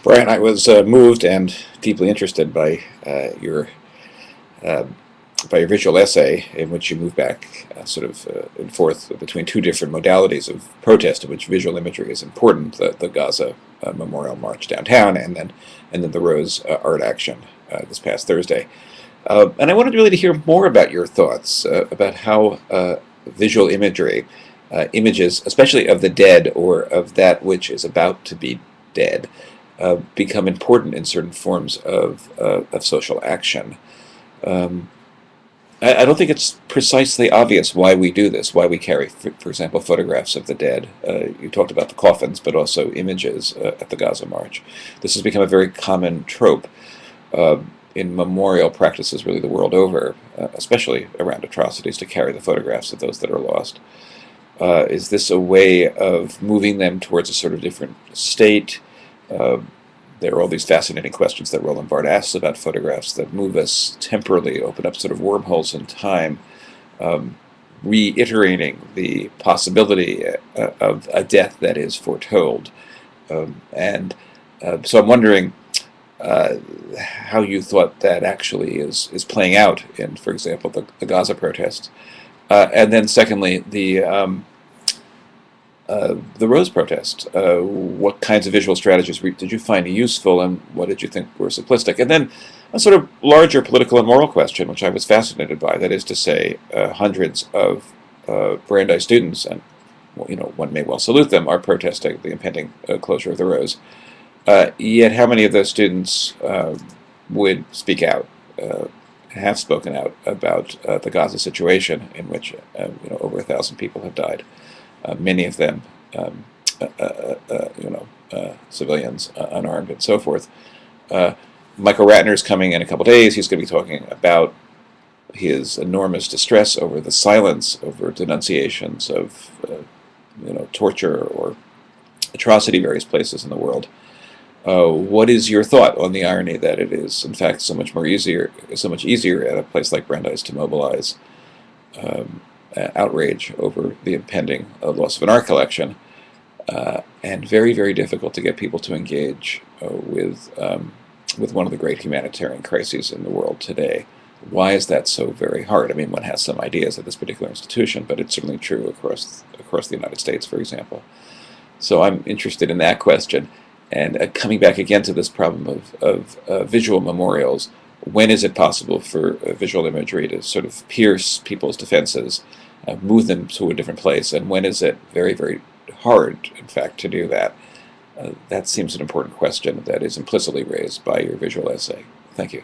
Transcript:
Brian, I was moved and deeply interested your uh, by your visual essay, in which you move back and forth between two different modalities of protest, in which visual imagery is important: the Gaza Memorial March downtown, and then the Rose Art Action this past Thursday. And I wanted really to hear more about your thoughts about how visual imagery, images, especially of the dead or of that which is about to be dead, become important in certain forms of social action. Um, I don't think it's precisely obvious why we do this, why we carry, for example, photographs of the dead. You talked about the coffins, but also images at the Gaza March. This has become a very common trope in memorial practices really the world over, especially around atrocities, to carry the photographs of those that are lost. Is this a way of moving them towards a sort of different state? Uh, there are all these fascinating questions that Roland Barthes asks about photographs that move us temporally, open up sort of wormholes in time, um, reiterating the possibility of a death that is foretold. And so I'm wondering uh, how you thought that actually is playing out in, for example, the Gaza protests. And then secondly, the Rose protest. What kinds of visual strategies did you find useful, and what did you think were simplistic? And then a sort of larger political and moral question, which I was fascinated by. That is to say, hundreds of Brandeis students, and one may well salute them, are protesting the impending closure of the Rose. Yet, how many of those students would speak out? Have spoken out about the Gaza situation, in which over 1,000 people have died. Many of them, um, civilians, unarmed, and so forth. Michael Ratner is coming in a couple days. He's going to be talking about his enormous distress over the silence over denunciations of, torture or atrocity various places in the world. What is your thought on the irony that it is, in fact, so much easier at a place like Brandeis to mobilize um, outrage over the impending loss of an art collection, and very, very difficult to get people to engage with one of the great humanitarian crises in the world today? Why is that so very hard? I mean, one has some ideas at this particular institution, but it's certainly true across the United States, for example. So I'm interested in that question. And coming back again to this problem of visual memorials, when is it possible for visual imagery to sort of pierce people's defenses, move them to a different place, and when is it very, very hard, in fact, to do that? That seems an important question that is implicitly raised by your visual essay. Thank you.